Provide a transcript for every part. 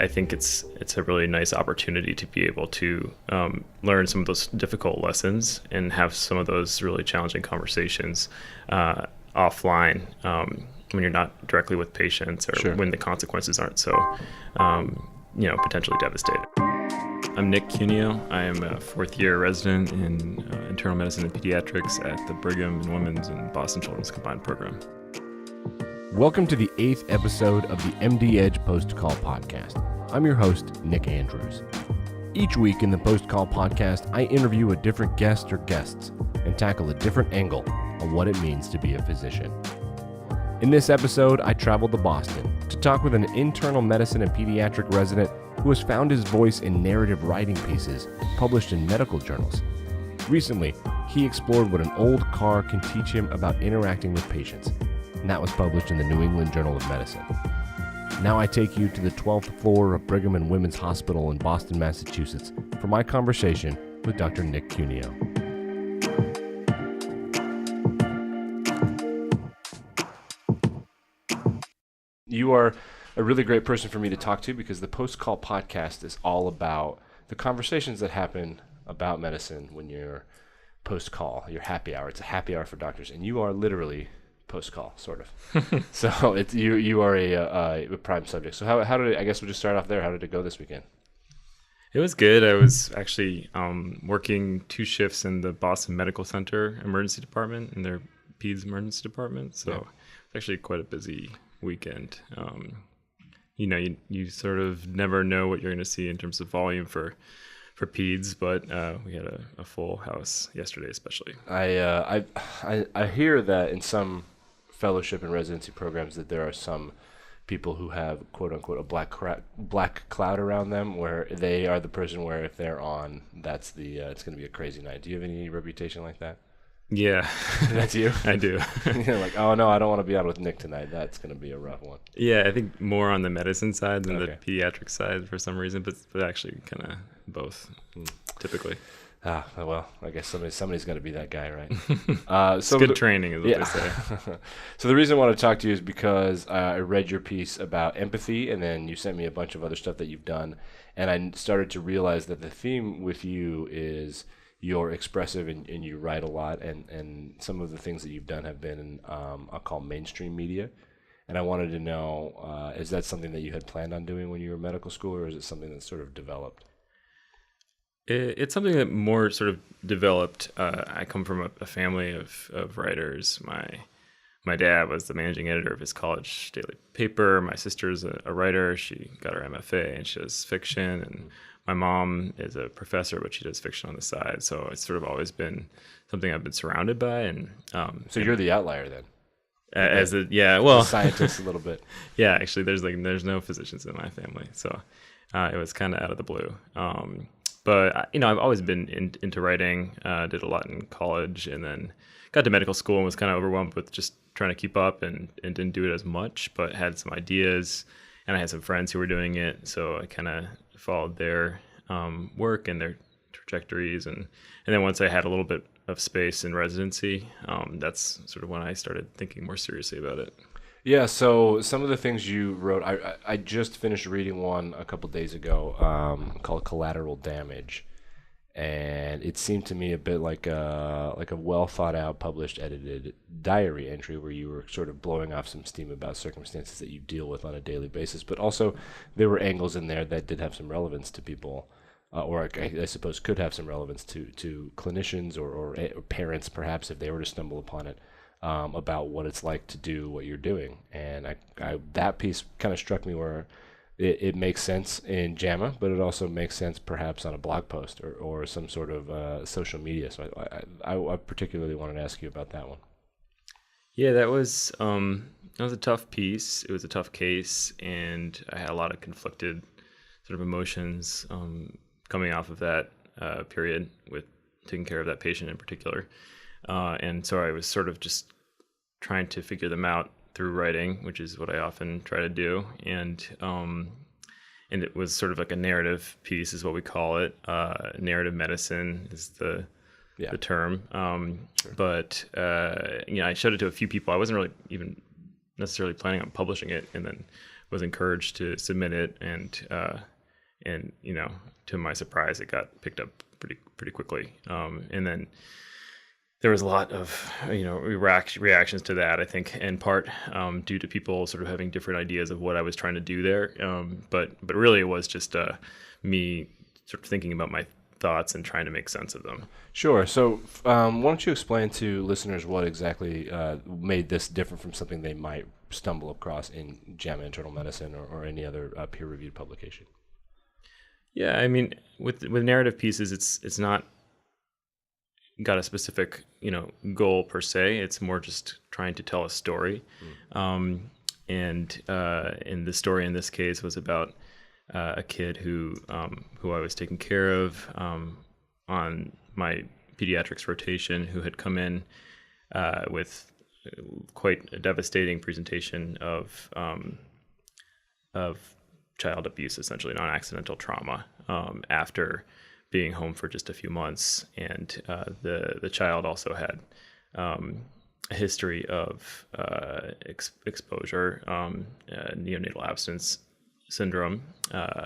I think it's a really nice opportunity to be able to learn some of those difficult lessons and have some of those really challenging conversations offline when you're not directly with patients or Sure. when the consequences aren't so potentially devastating. I'm Nick Cuneo. I am a fourth-year resident in internal medicine and pediatrics at the Brigham and Women's and Boston Children's Combined Program. Welcome to the 8th episode of the MD Edge Post Call Podcast. I'm your host, Nick Andrews. Each week in the Post Call Podcast, I interview a different guest or guests and tackle a different angle on what it means to be a physician. In this episode, I traveled to Boston to talk with an internal medicine and pediatric resident who has found his voice in narrative writing pieces published in medical journals. Recently, he explored what an old car can teach him about interacting with patients, and that was published in the New England Journal of Medicine. Now I take you to the 12th floor of Brigham and Women's Hospital in Boston, Massachusetts for my conversation with Dr. Nick Cuneo. You are a really great person for me to talk to because the Post Call Podcast is all about the conversations that happen about medicine when you're post-call, your happy hour. It's a happy hour for doctors, and you are literally post-call, sort of. So it's you are a prime subject. So how did it, I guess we'll just start off there. How did it go this weekend? It was good. I was actually working 2 shifts in the Boston Medical Center emergency department, in their peds emergency department. So It's actually quite a busy weekend. You sort of never know what you're going to see in terms of volume for peds, but we had a full house yesterday, especially. I hear that in some fellowship and residency programs that there are some people who have quote unquote a black cloud around them, where they are the person where if they're on, that's the it's going to be a crazy night. Do you have any reputation like that? Yeah. That's you? I do. You're like, oh no, I don't want to be on with Nick tonight. That's going to be a rough one. Yeah, I think more on the medicine side than the pediatric side for some reason, but actually kind of both, typically. Well, I guess somebody's got to be that guy, right? It's good training is what they say. So the reason I want to talk to you is because I read your piece about empathy, and then you sent me a bunch of other stuff that you've done, and I started to realize that the theme with you is you're expressive and you write a lot, and some of the things that you've done have been in, I'll call mainstream media. And I wanted to know, is that something that you had planned on doing when you were in medical school, or is it something that sort of developed? It's something that more sort of developed. I come from a family of writers. My dad was the managing editor of his college daily paper. My sister's a writer. She got her MFA and she does fiction. And my mom is a professor, but she does fiction on the side. So it's sort of always been something I've been surrounded by. And so you're the outlier then. A scientist a little bit. Yeah, actually, there's no physicians in my family, so it was kind of out of the blue. But I've always been into writing. Did a lot in college, and then got to medical school and was kind of overwhelmed with just trying to keep up, and didn't do it as much. But had some ideas, and I had some friends who were doing it, so I kind of followed their work and their trajectories, and then once I had a little bit of space in residency, that's sort of when I started thinking more seriously about it. Yeah, so some of the things you wrote, I just finished reading one a couple days ago called Collateral Damage, and it seemed to me a bit like a well thought out, published, edited diary entry where you were sort of blowing off some steam about circumstances that you deal with on a daily basis, but also there were angles in there that did have some relevance to people, or I suppose could have some relevance to clinicians or parents perhaps if they were to stumble upon it. About what it's like to do what you're doing, and I that piece kind of struck me where it makes sense in JAMA, but it also makes sense perhaps on a blog post or some sort of social media. So I particularly wanted to ask you about that one. Yeah, that was a tough piece. It was a tough case, and I had a lot of conflicted sort of emotions coming off of that period with taking care of that patient in particular. And so I was sort of just trying to figure them out through writing, which is what I often try to do. And it was sort of like a narrative piece is what we call it. Narrative medicine is the term. Sure. But I showed it to a few people. I wasn't really even necessarily planning on publishing it. And then was encouraged to submit it, and to my surprise, it got picked up pretty quickly. And then there was a lot of reactions to that, I think, in part due to people sort of having different ideas of what I was trying to do there. But really, it was just me sort of thinking about my thoughts and trying to make sense of them. Sure. So why don't you explain to listeners what exactly made this different from something they might stumble across in JAMA Internal Medicine or any other peer-reviewed publication? Yeah, I mean, with narrative pieces, it's not got a specific goal per se. It's more just trying to tell a story. And the story in this case was about a kid who I was taking care of on my pediatrics rotation, who had come in with quite a devastating presentation of child abuse, essentially non-accidental trauma, after being home for just a few months. And the child also had a history of exposure, neonatal abstinence syndrome,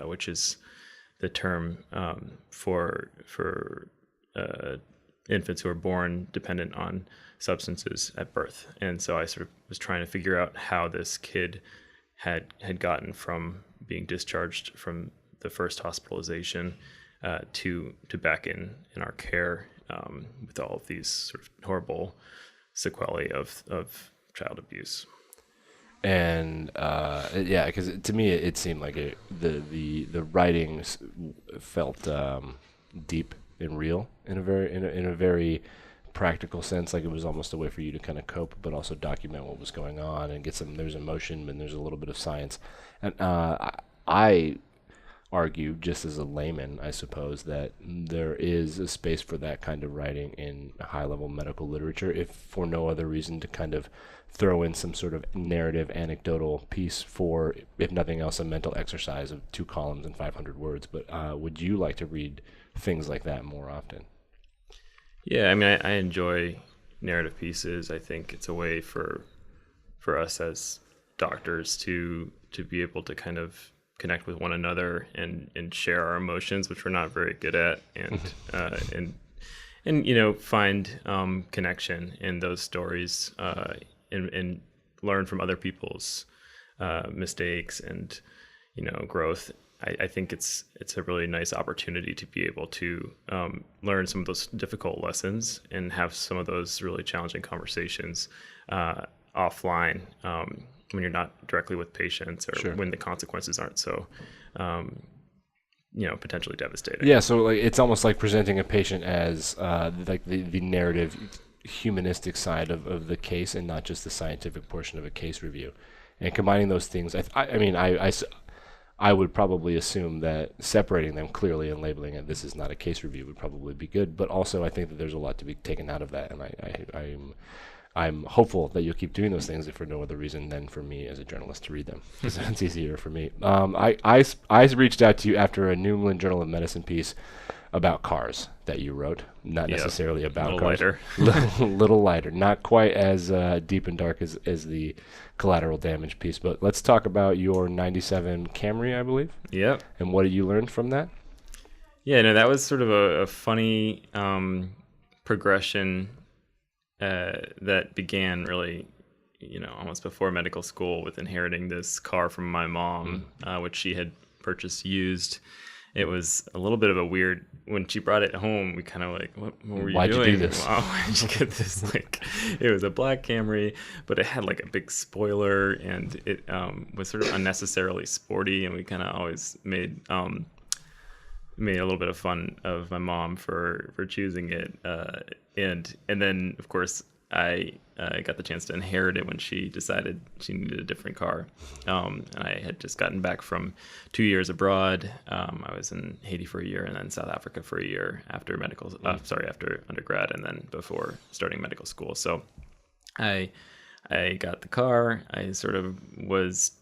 which is the term for infants who are born dependent on substances at birth. And so I sort of was trying to figure out how this kid had gotten from being discharged from the first hospitalization to back in our care, with all of these sort of horrible sequelae of child abuse. And yeah, because to me it seemed like the writing felt deep and real in a very practical sense. Like it was almost a way for you to kind of cope, but also document what was going on and get some. There's emotion and there's a little bit of science. And I argue, just as a layman, I suppose, that there is a space for that kind of writing in high-level medical literature, if for no other reason to kind of throw in some sort of narrative, anecdotal piece for, if nothing else, a mental exercise of 2 columns and 500 words. But would you like to read things like that more often? Yeah, I mean, I enjoy narrative pieces. I think it's a way for us as doctors to be able to kind of connect with one another and share our emotions, which we're not very good at, and find connection in those stories, and learn from other people's mistakes and growth. I think it's a really nice opportunity to be able to learn some of those difficult lessons and have some of those really challenging conversations offline, when you're not directly with patients, or Sure. when the consequences aren't so potentially devastating. Yeah, so like it's almost like presenting a patient as like the narrative, humanistic side of the case, and not just the scientific portion of a case review, and combining those things. I would probably assume that separating them clearly and labeling it, this is not a case review, would probably be good. But also, I think that there's a lot to be taken out of that, and I'm hopeful that you'll keep doing those things, if for no other reason than for me as a journalist to read them, because it's easier for me. I reached out to you after a New England Journal of Medicine piece about cars that you wrote, not necessarily about little cars. lighter. Little lighter, not quite as deep and dark as the collateral damage piece. But let's talk about your 97 Camry, I believe. Yep. And what did you learn from that? Yeah, no, that was sort of a funny progression that began really, almost before medical school, with inheriting this car from my mom, which she had purchased used. It was a little bit of a weird, when she brought it home, we kind of like, what were you Why'd doing? you do this? Wow, why'd you get this? It was a black Camry, but it had like a big spoiler, and it was sort of unnecessarily sporty, and we kind of always made a little bit of fun of my mom for choosing it, and then of course I got the chance to inherit it when she decided she needed a different car. And I had just gotten back from 2 years abroad. I was in Haiti for a year, and then South Africa for a year after after undergrad, and then before starting medical school. So I got the car. I sort of was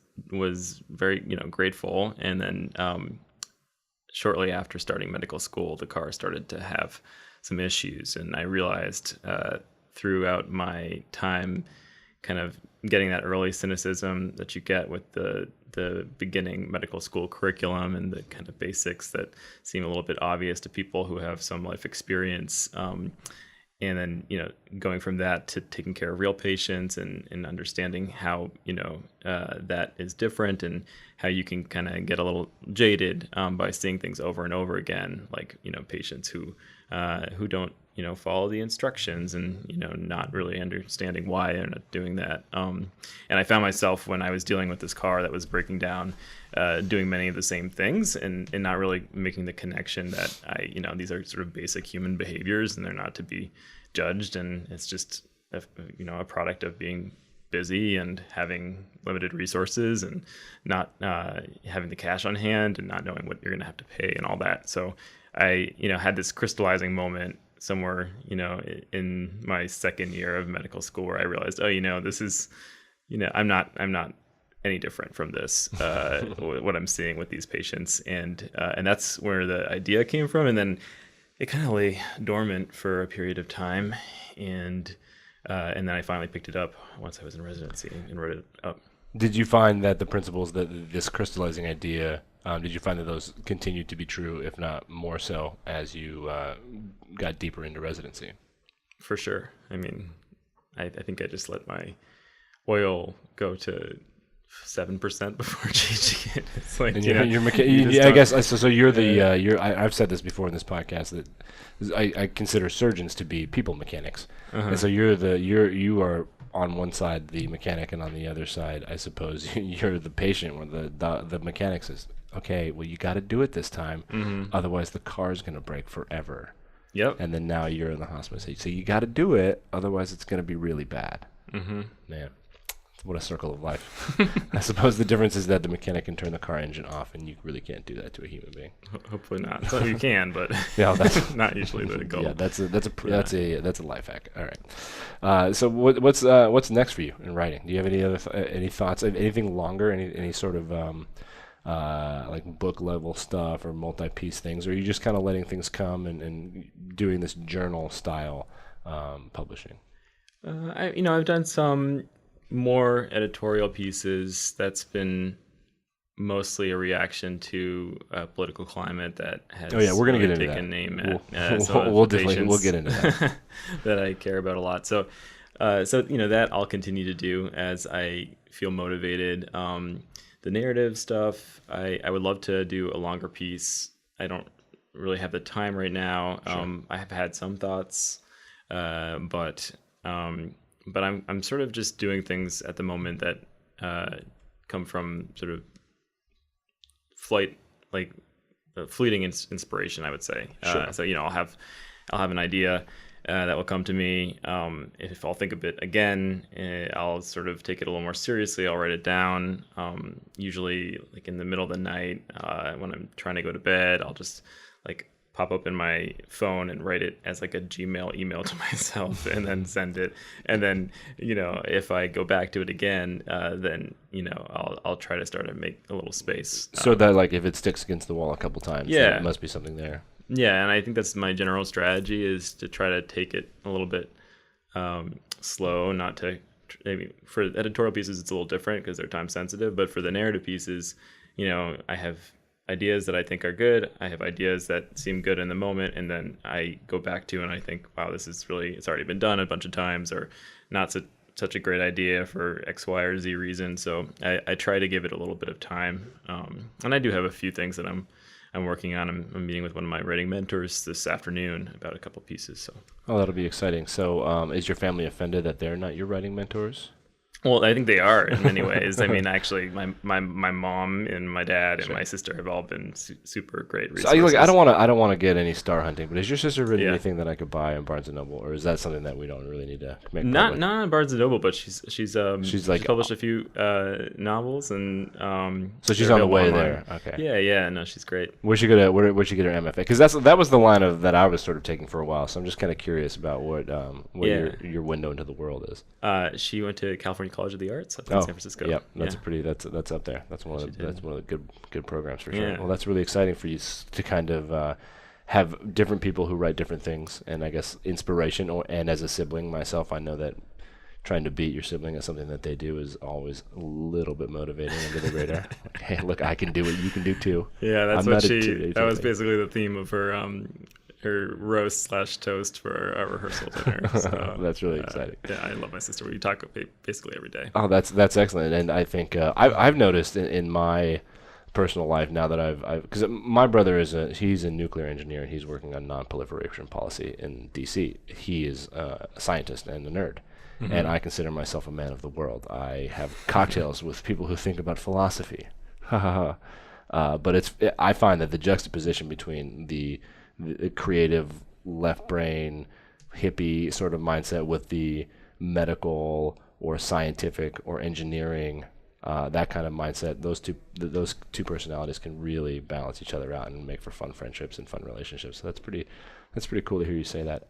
very grateful, and then shortly after starting medical school, the car started to have some issues, and I realized throughout my time kind of getting that early cynicism that you get with the the beginning medical school curriculum and the kind of basics that seem a little bit obvious to people who have some life experience. And then, going from that to taking care of real patients and understanding how, that is different and how you can kind of get a little jaded by seeing things over and over again, like, patients who don't, follow the instructions and, not really understanding why they're not doing that. And I found myself when I was dealing with this car that was breaking down, doing many of the same things and not really making the connection that these are sort of basic human behaviors and they're not to be judged. And it's just, a product of being busy and having limited resources and not having the cash on hand and not knowing what you're going to have to pay and all that. So I, had this crystallizing moment somewhere, in my second year of medical school where I realized, this is, I'm not any different from this, what I'm seeing with these patients. And that's where the idea came from. And then it kind of lay dormant for a period of time. And then I finally picked it up once I was in residency and wrote it up. Did you find that the principles that this crystallizing idea, did you find that those continued to be true, if not more so, as you got deeper into residency? For sure. I mean, I think I just let my oil go to 7% before changing it. It's like, I guess so. You're the I've said this before in this podcast that I consider surgeons to be people mechanics, and so you are on one side the mechanic, and on the other side, I suppose you're the patient. Where the mechanic says, "Okay, well, you got to do it this time, otherwise the car's going to break forever." Yep. And then now you're in the hospital, so you got to do it, otherwise it's going to be really bad. Man. What a circle of life. I suppose the difference is that the mechanic can turn the car engine off, and you really can't do that to a human being. Hopefully not. So you can, but yeah, that's not usually the goal. Yeah, that's a life hack. All right. So what's next for you in writing? Do you have any thoughts? Anything longer? Any sort of like book level stuff or multi-piece things, or are you just kind of letting things come and doing this journal style publishing? I've done some more editorial pieces. That's been mostly a reaction to a political climate that has we're gonna get into taken that. name We'll get into that. that I care about a lot. So that I'll continue to do as I feel motivated. The narrative stuff, I would love to do a longer piece. I don't really have the time right now. Sure. I have had some thoughts, but I'm sort of just doing things at the moment that come from sort of fleeting inspiration, I would say. Sure. So I'll have an idea that will come to me. If I'll think of it again, I'll sort of take it a little more seriously. I'll write it down. Usually, like in the middle of the night, when I'm trying to go to bed, I'll just pop up in my phone and write it as like a Gmail email to myself and then send it. And then, if I go back to it again, then, I'll try to start to make a little space. So that if it sticks against the wall a couple times, then it must be something there. Yeah. And I think that's my general strategy, is to try to take it a little bit slow, not to, maybe for editorial pieces, it's a little different because they're time sensitive, but for the narrative pieces, I have ideas that I think are good. I have ideas that seem good in the moment, and then I go back to and I think, wow, this is it's already been done a bunch of times, or not such a great idea for X, Y, or Z reason. So I try to give it a little bit of time. And I do have a few things that I'm working on. I'm meeting with one of my writing mentors this afternoon about a couple pieces. So. Oh, that'll be exciting. So is your family offended that they're not your writing mentors? Well, I think they are in many ways. I mean, actually, my mom and my dad and my sister have all been super great resources. So, I don't want to get any star hunting, but has your sister written anything that I could buy on Barnes & Noble, or is that something that we don't really need to make Not on Barnes & Noble, but she's published a few novels, and so she's on the way there. Okay. Yeah, no, she's great. Where'd she get her MFA? Because that was the line that I was sort of taking for a while. So I'm just kind of curious about what your window into the world is. She went to California College of the Arts up in San Francisco. Yep, that's up there. That's one of the good programs for sure. Yeah. Well, that's really exciting for you to kind of have different people who write different things, and I guess inspiration. And as a sibling myself, I know that trying to beat your sibling at something that they do is always a little bit motivating under the radar. Like, hey, look, I can do what you can do too. Yeah, that's I'm what not that was intimidating. basically the theme of her roast slash toast for our rehearsal dinner. So That's really exciting. yeah, I love my sister. We talk basically every day. Oh, that's excellent. And I think I've noticed in my personal life now that because my brother he's a nuclear engineer and he's working on non-proliferation policy in DC. He is a scientist and a nerd. And I consider myself a man of the world. I have cocktails with people who think about philosophy. But I find that the juxtaposition between the creative left brain hippie sort of mindset with the medical or scientific or engineering that kind of mindset, those two personalities can really balance each other out and make for fun friendships and fun relationships. So that's pretty cool to hear you say that.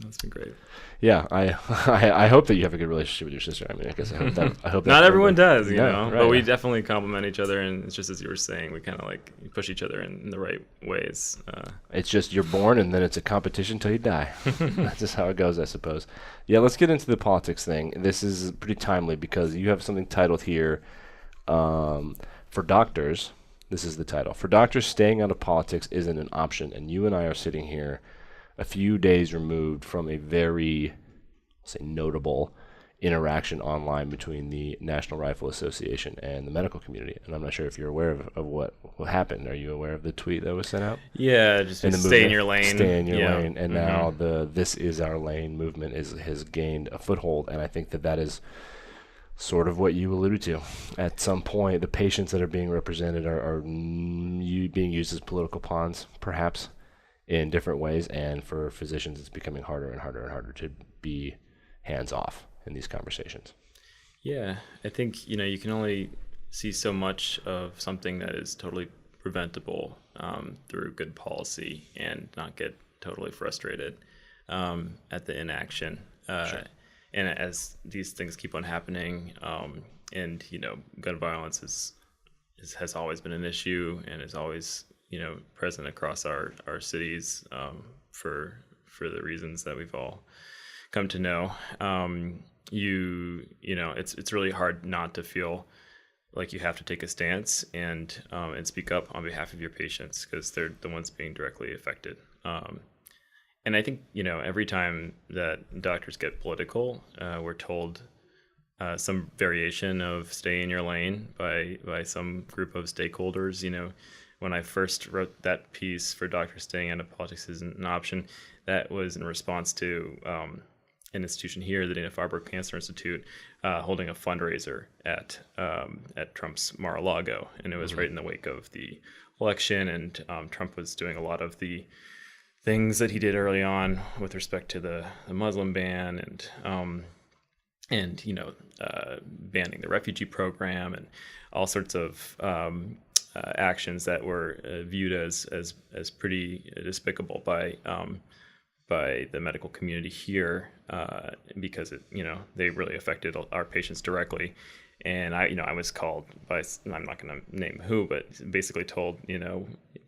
That's been great. Yeah, I hope that you have a good relationship with your sister. I mean, I guess I hope Not everyone does, you know, right, but we definitely complement each other, and it's just as you were saying, we kind of like push each other in the right ways. It's just you're born, and then it's a competition till you die. That's just how it goes, I suppose. Yeah, let's get into the politics thing. This is pretty timely because you have something titled here for doctors. This is the title. For doctors, staying out of politics isn't an option, and you and I are sitting here a few days removed from a very, say, notable interaction online between the National Rifle Association and the medical community. And I'm not sure if you're aware of what happened. Are you aware of the tweet that was sent out? Yeah, just stay in your lane. Stay in your lane. And now the This Is Our Lane movement has gained a foothold. And I think that is sort of what you alluded to. At some point, the patients that are being represented are being used as political pawns, perhaps, in different ways, and for physicians, it's becoming harder and harder and harder to be hands-off in these conversations. Yeah, I think, you can only see so much of something that is totally preventable through good policy and not get totally frustrated at the inaction. Sure. And as these things keep on happening, and, gun violence has always been an issue and is always present across our cities for the reasons that we've all come to know. It's really hard not to feel like you have to take a stance and speak up on behalf of your patients because they're the ones being directly affected. And I think every time that doctors get political, we're told some variation of stay in your lane by some group of stakeholders. When I first wrote that piece for Doctors Staying Out of Politics Isn't an Option, that was in response to an institution here, the Dana-Farber Cancer Institute, holding a fundraiser at Trump's Mar-a-Lago. And it was right in the wake of the election, and Trump was doing a lot of the things that he did early on with respect to the Muslim ban and banning the refugee program and all sorts of actions that were viewed as pretty despicable by the medical community here because they really affected our patients directly. And I was called by, I'm not going to name who, but basically told,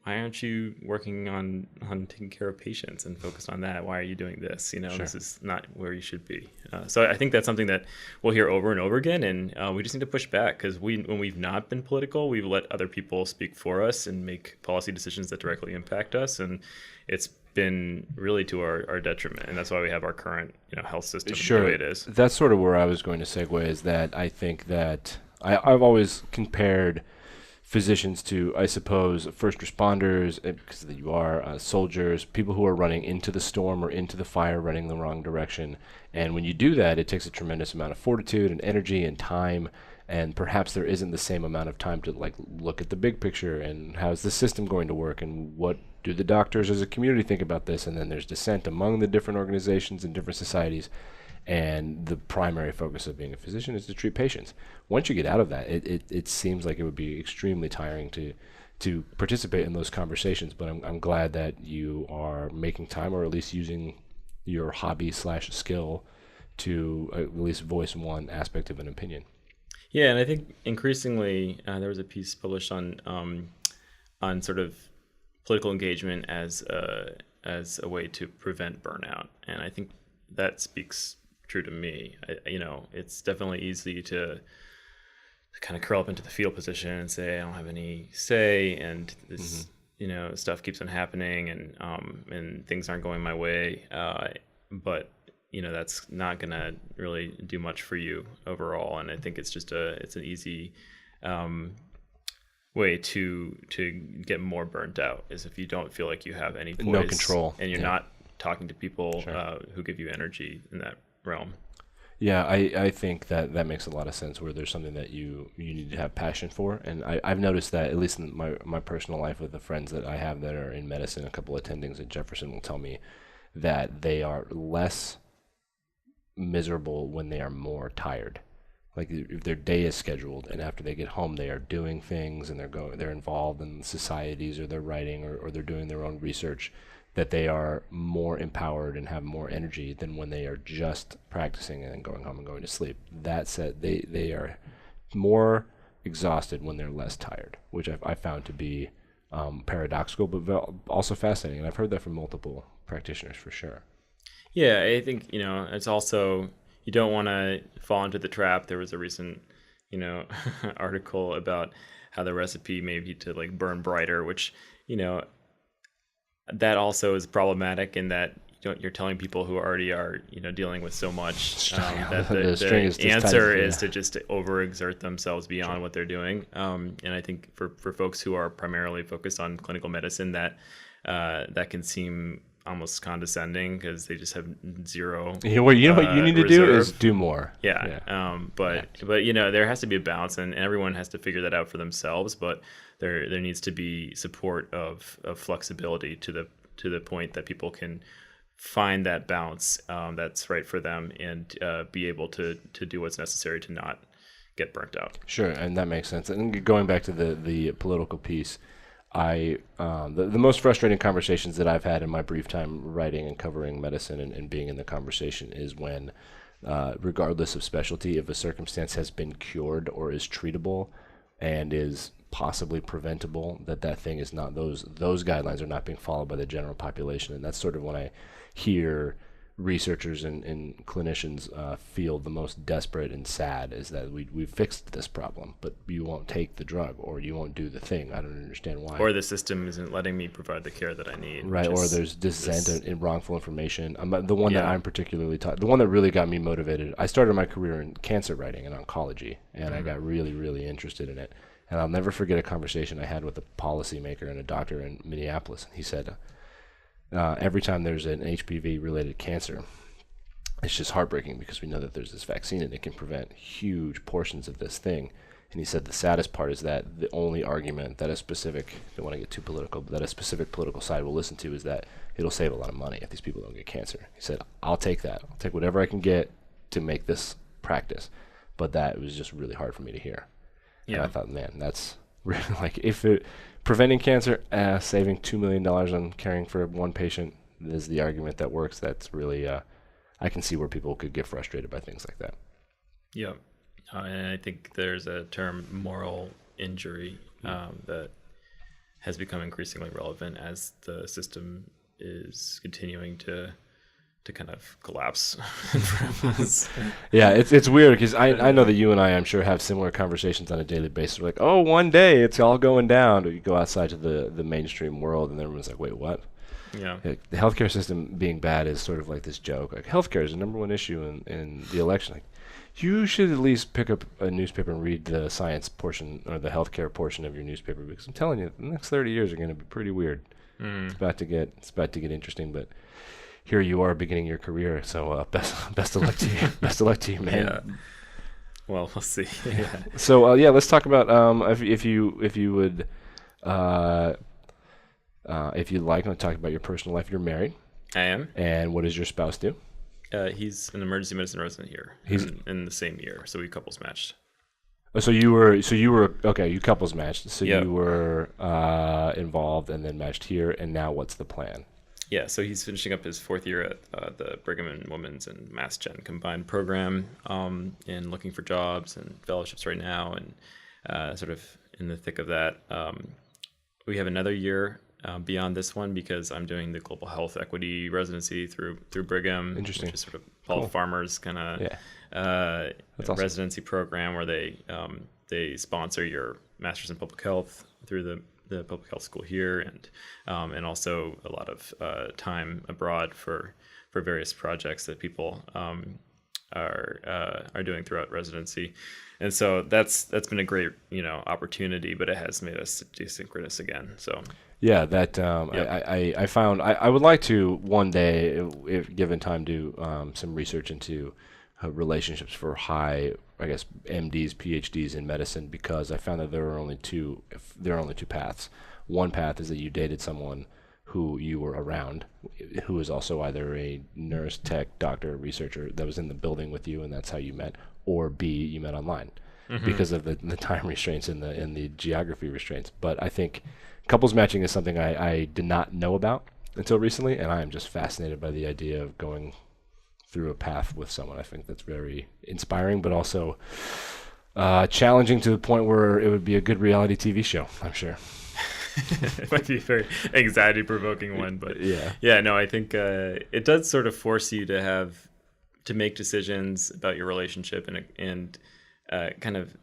why aren't you working on taking care of patients and focused on that? Why are you doing this? Sure. This is not where you should be. So I think that's something that we'll hear over and over again. And we just need to push back because when we've not been political, we've let other people speak for us and make policy decisions that directly impact us. And it's been really to our detriment, and that's why we have our current health system the way it is. That's sort of where I was going to segue, is that I think that I've always compared physicians to, I suppose, first responders, because you are soldiers, people who are running into the storm or into the fire, running the wrong direction. And when you do that, it takes a tremendous amount of fortitude and energy and time. And perhaps there isn't the same amount of time to look at the big picture and how's the system going to work and what do the doctors as a community think about this. And then there's dissent among the different organizations and different societies. And the primary focus of being a physician is to treat patients. Once you get out of that, it seems like it would be extremely tiring to participate in those conversations. But I'm glad that you are making time, or at least using your hobby/skill to at least voice one aspect of an opinion. Yeah, and I think increasingly there was a piece published on sort of political engagement as a way to prevent burnout, and I think that speaks true to me. It's definitely easy to kind of curl up into the fetal position and say, I don't have any say, and this, stuff keeps on happening, and things aren't going my way. But that's not gonna really do much for you overall. And I think it's just it's an easy way to get more burnt out, is if you don't feel like you have any voice, no control, and you're not talking to people who give you energy in that realm. Yeah, I think that makes a lot of sense, where there's something that you need to have passion for. And I've noticed that, at least in my personal life, with the friends that I have that are in medicine, a couple of attendings at Jefferson will tell me that they are less miserable when they are more tired. Like, if their day is scheduled and after they get home they are doing things, and they're involved in societies, or they're writing, or they're doing their own research, that they are more empowered and have more energy than when they are just practicing and then going home and going to sleep. That said, they are more exhausted when they're less tired, which I found to be paradoxical, but also fascinating. And I've heard that from multiple practitioners for sure. Yeah, I think, it's also, you don't want to fall into the trap. There was a recent, article about how the recipe may be to like burn brighter, which, that also is problematic, in that you're telling people who already are, dealing with so much, that the answer is to just overexert themselves beyond what they're doing. And I think for folks who are primarily focused on clinical medicine, that can seem almost condescending, because they just have zero. What you need to do is do more. Yeah. But there has to be a balance, and everyone has to figure that out for themselves. But there needs to be support of flexibility to the point that people can find that balance that's right for them, and be able to do what's necessary to not get burnt out. Sure, and that makes sense. And going back to the political piece, the most frustrating conversations that I've had in my brief time writing and covering medicine and being in the conversation is when, regardless of specialty, if a circumstance has been cured or is treatable and is possibly preventable, that thing is not, those guidelines are not being followed by the general population. And that's sort of when I hear researchers and clinicians feel the most desperate and sad, is that we fixed this problem, but you won't take the drug, or you won't do the thing. I don't understand why. Or the system isn't letting me provide the care that I need. Right, or there's dissent and wrongful information. The one that I'm particularly the one that really got me motivated, I started my career in cancer writing and oncology, and I got really, really interested in it. And I'll never forget a conversation I had with a policymaker and a doctor in Minneapolis. He said, every time there's an HPV-related cancer, it's just heartbreaking, because we know that there's this vaccine and it can prevent huge portions of this thing. And he said the saddest part is that the only argument that a specific, I don't want to get too political, but that a specific political side will listen to is that it'll save a lot of money if these people don't get cancer. He said, I'll take that. I'll take whatever I can get to make this practice. But that was just really hard for me to hear. Yeah. And I thought, man, that's really, like, preventing cancer, saving $2 million on caring for one patient is the argument that works. That's really, I can see where people could get frustrated by things like that. Yeah. And I think there's a term, moral injury, that has become increasingly relevant as the system is continuing to kind of collapse in front of us. Yeah, it's weird, because I know that you and I'm sure, have similar conversations on a daily basis. We're like, oh, one day it's all going down. Or you go outside to the mainstream world, and everyone's like, wait, what? Yeah. Like, the healthcare system being bad is sort of like this joke. Like, healthcare is the number one issue in the election. Like, you should at least pick up a newspaper and read the science portion or the healthcare portion of your newspaper, because I'm telling you, the next 30 years are going to be pretty weird. It's about to get interesting, but here you are beginning your career, so best of luck to you. Best of luck to you, man. Yeah. Well, we'll see. Yeah. So let's talk about if you would if you'd like, want to talk about your personal life. You're married. I am. And what does your spouse do? He's an emergency medicine resident here. He's in the same year, so we couples matched. Oh, so you were okay. You couples matched. So yep. You were involved and then matched here. And now, what's the plan? Yeah, so he's finishing up his fourth year at the Brigham and Women's and Mass Gen combined program, and looking for jobs and fellowships right now, and sort of in the thick of that. We have another year beyond this one, because I'm doing the global health equity residency through Brigham. Interesting. Which is sort of Paul Farmer's kind of That's awesome. residency program where they sponsor your master's in public health through the public health school here, and also a lot of time abroad for various projects that people are doing throughout residency. And so that's been a great opportunity, but it has made us desynchronous again. So yeah, that I found I would like to one day, if given time, do some research into relationships for high, I guess, MDs, PhDs in medicine, because I found that there are only two paths. One path is that you dated someone who you were around, who is also either a nurse, tech, doctor, researcher that was in the building with you, and that's how you met, or B, you met online because of the time restraints and the geography restraints. But I think couples matching is something I did not know about until recently, and I am just fascinated by the idea of going through a path with someone. I think that's very inspiring, but also challenging to the point where it would be a good reality TV show, I'm sure. It might be a very anxiety-provoking one, but no, I think it does sort of force you to make decisions about your relationship and kind of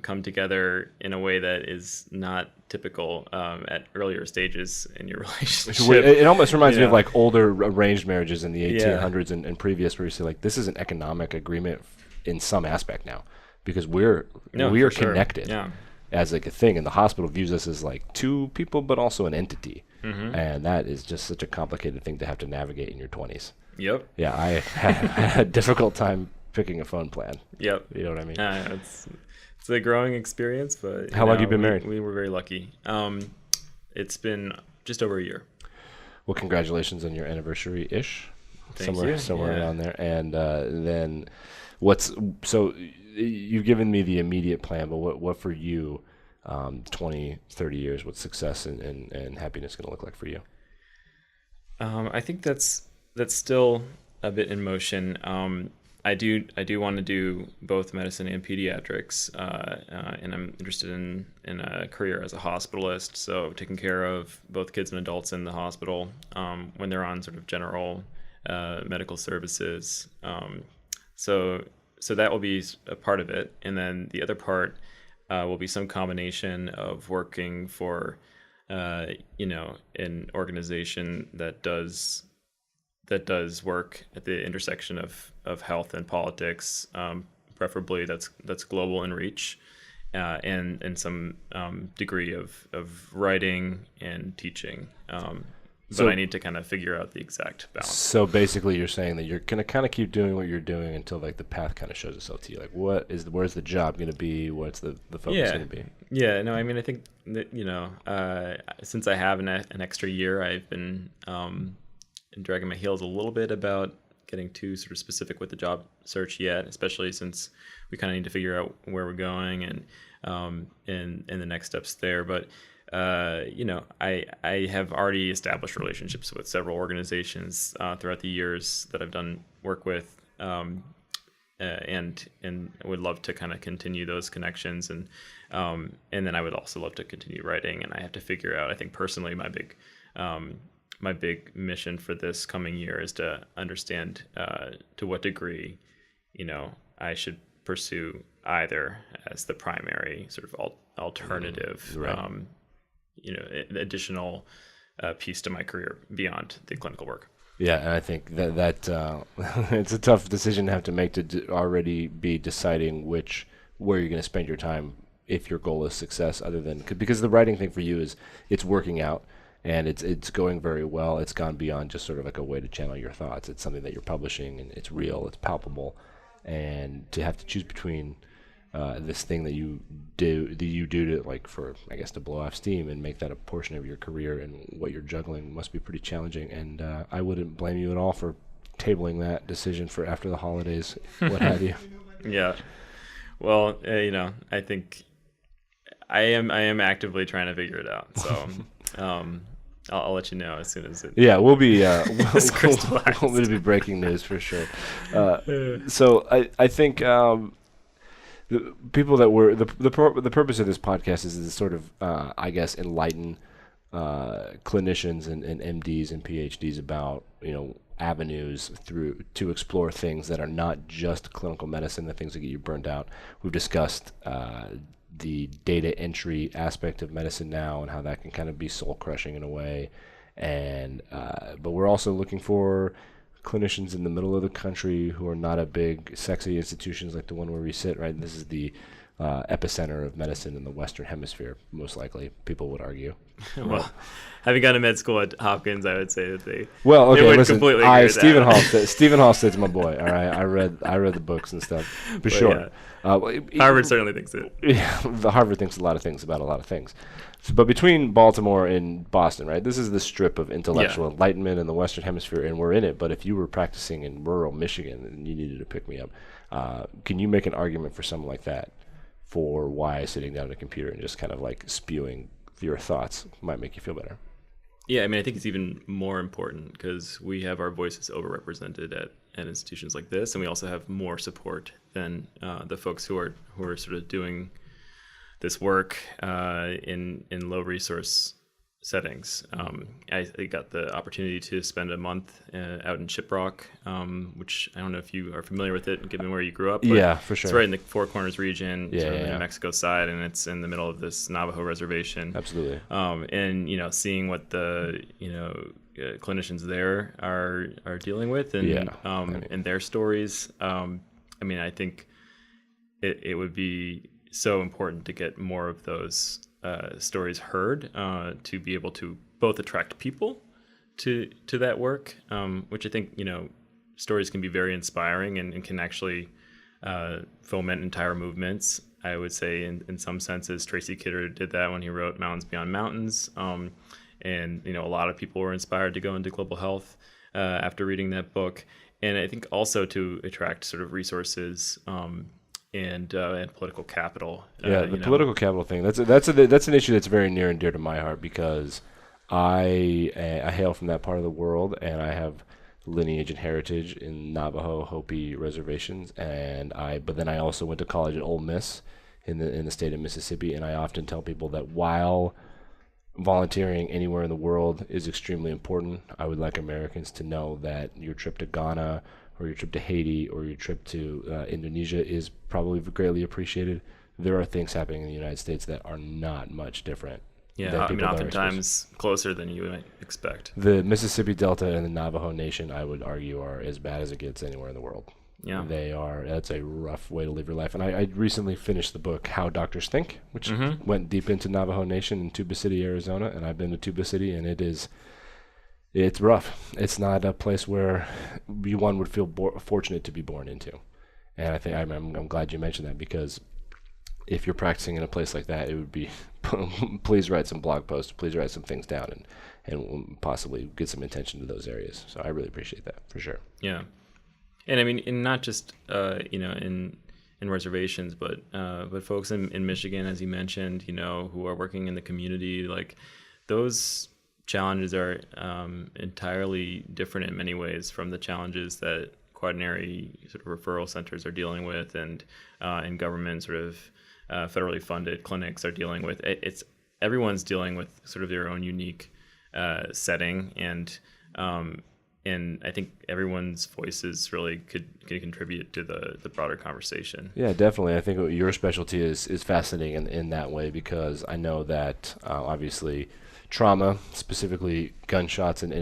come together in a way that is not typical at earlier stages in your relationship. It almost reminds me of like older arranged marriages in the 1800s and previous, where you say like, this is an economic agreement in some aspect now, because we are connected. Yeah. As like a thing, and the hospital views us as like two people, but also an entity, and that is just such a complicated thing to have to navigate in your 20s. Yep. Yeah, I had a difficult time picking a phone plan. Yep. You know what I mean? It's a growing experience, but how long have you been married? We were very lucky. It's been just over a year. Well, congratulations on your anniversary-ish. Thank you. Somewhere around there. And then you've given me the immediate plan, but what for you, 20, 30 years, what's success and happiness going to look like for you? I think that's still a bit in motion. I do want to do both medicine and pediatrics, and I'm interested in a career as a hospitalist, so taking care of both kids and adults in the hospital when they're on sort of general medical services. So that will be a part of it, and then the other part will be some combination of working for an organization that does work at the intersection of health and politics, preferably that's global in reach, and some degree of writing and teaching. But I need to kind of figure out the exact balance. So basically, you're saying that you're going to kind of keep doing what you're doing until like the path kind of shows itself to you. Like, where's the job going to be? What's the focus going to be? Yeah. No, I mean, I think that since I have an extra year, I've been dragging my heels a little bit about getting too sort of specific with the job search yet, especially since we kind of need to figure out where we're going and the next steps there. But I have already established relationships with several organizations throughout the years that I've done work with, and would love to kind of continue those connections, and then I would also love to continue writing. And I have to figure out, I think personally, my big mission for this coming year is to understand to what degree, I should pursue either as the primary sort of alternative, right. Additional piece to my career beyond the clinical work. Yeah, and I think that it's a tough decision to have to make to already be deciding where you're going to spend your time if your goal is success, other than because the writing thing for you is it's working out and it's going very well. It's gone beyond just sort of like a way to channel your thoughts. It's something that you're publishing and it's real, it's palpable, and to have to choose between this thing that you do to like for I guess to blow off steam and make that a portion of your career and what you're juggling must be pretty challenging. And I wouldn't blame you at all for tabling that decision for after the holidays, what have you. Yeah. Well, I think I am actively trying to figure it out. So I'll let you know as soon as it. Yeah, we'll be we'll be breaking news for sure. So I think. The people that were the purpose of this podcast is to sort of I guess enlighten clinicians and MDs and PhDs about avenues through to explore things that are not just clinical medicine, the things that get you burned out. We've discussed the data entry aspect of medicine now and how that can kind of be soul crushing in a way. And but we're also looking for clinicians in the middle of the country who are not at big, sexy institutions like the one where we sit, right? This is the epicenter of medicine in the Western Hemisphere, most likely, people would argue. Well, having gone to med school at Hopkins, I would say that they listen, completely agree with Stephen Halstead's my boy. All right, I read the books and stuff for but sure. Yeah. Harvard certainly thinks it. Yeah, the Harvard thinks a lot of things about a lot of things. But between Baltimore and Boston, right, this is the strip of intellectual enlightenment in the Western Hemisphere, and we're in it. But if you were practicing in rural Michigan and you needed to pick me up, can you make an argument for something like that for why sitting down at a computer and just kind of like spewing your thoughts might make you feel better? Yeah, I mean, I think it's even more important because we have our voices overrepresented at institutions like this, and we also have more support than the folks who are sort of doing this work in low resource settings. I got the opportunity to spend a month out in Shiprock, which I don't know if you are familiar with it, given where you grew up. But yeah, for sure. It's right in the Four Corners region, Yeah, sort of yeah, the yeah. New Mexico side, and it's in the middle of this Navajo reservation. Absolutely. And seeing what the clinicians there are dealing with, and and their stories. I mean, I think it would be so important to get more of those stories heard, to be able to both attract people to that work, which I think stories can be very inspiring and can actually foment entire movements. I would say in some senses, Tracy Kidder did that when he wrote Mountains Beyond Mountains, and a lot of people were inspired to go into global health after reading that book. And I think also to attract sort of resources and political capital. The political capital thing. That's an issue that's very near and dear to my heart because I hail from that part of the world and I have lineage and heritage in Navajo Hopi reservations, but then I also went to college at Ole Miss in the state of Mississippi, and I often tell people that while volunteering anywhere in the world is extremely important, I would like Americans to know that your trip to Ghana or your trip to Haiti or your trip to Indonesia is probably greatly appreciated. There are things happening in the United States that are not much different. Yeah, I mean, oftentimes closer than you might expect. The Mississippi Delta and the Navajo Nation, I would argue, are as bad as it gets anywhere in the world. Yeah. That's a rough way to live your life. And I recently finished the book, How Doctors Think, which went deep into Navajo Nation in Tuba City, Arizona. And I've been to Tuba City, and it's rough. It's not a place where one would feel fortunate to be born into. And I think I'm glad you mentioned that, because if you're practicing in a place like that, it would be, please write some blog posts, please write some things down, and possibly get some attention to those areas. So I really appreciate that, for sure. Yeah. And I mean, and not just in reservations, but folks in Michigan, as you mentioned, who are working in the community, like those challenges are entirely different in many ways from the challenges that quaternary sort of referral centers are dealing with, and government sort of federally funded clinics are dealing with. Everyone's dealing with sort of their own unique setting, and I think everyone's voices really could contribute to the broader conversation. Yeah, definitely. I think your specialty is fascinating in that way, because I know that obviously trauma, specifically gunshots and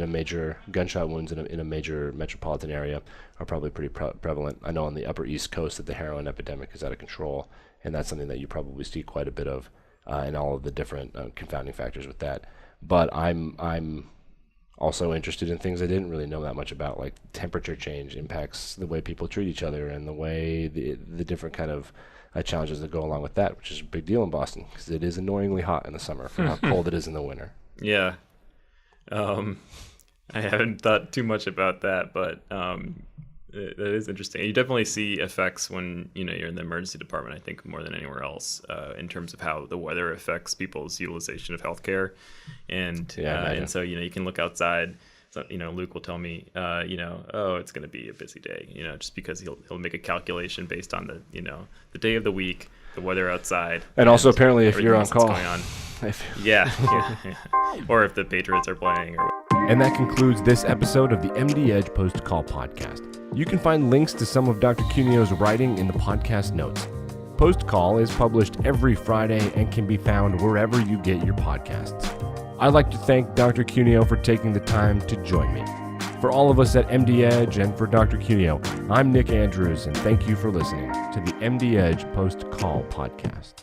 gunshot wounds in a major metropolitan area, are probably pretty prevalent. I know on the Upper East Coast that the heroin epidemic is out of control, and that's something that you probably see quite a bit of, and all of the different confounding factors with that. But I'm also interested in things I didn't really know that much about, like temperature change impacts the way people treat each other, and the way the different kind of challenges that go along with that, which is a big deal in Boston, because it is annoyingly hot in the summer for how cold it is in the winter. Yeah. I haven't thought too much about that, but that is interesting. You definitely see effects when you're in the emergency department, I think, more than anywhere else, in terms of how the weather affects people's utilization of healthcare. And so you can look outside. So, Luke will tell me, oh, it's going to be a busy day, just because he'll make a calculation based on the day of the week, the weather outside, and also apparently if you're on call. Going on. Yeah. Or if the Patriots are playing or And that concludes this episode of the MD Edge Post Call podcast. You can find links to some of Dr. Cuneo's writing in the podcast notes. Post Call is published every Friday and can be found wherever you get your podcasts. I'd like to thank Dr. Cuneo for taking the time to join me. For all of us at MD Edge and for Dr. Cuneo, I'm Nick Andrews, and thank you for listening to the MD Edge Post Call podcast.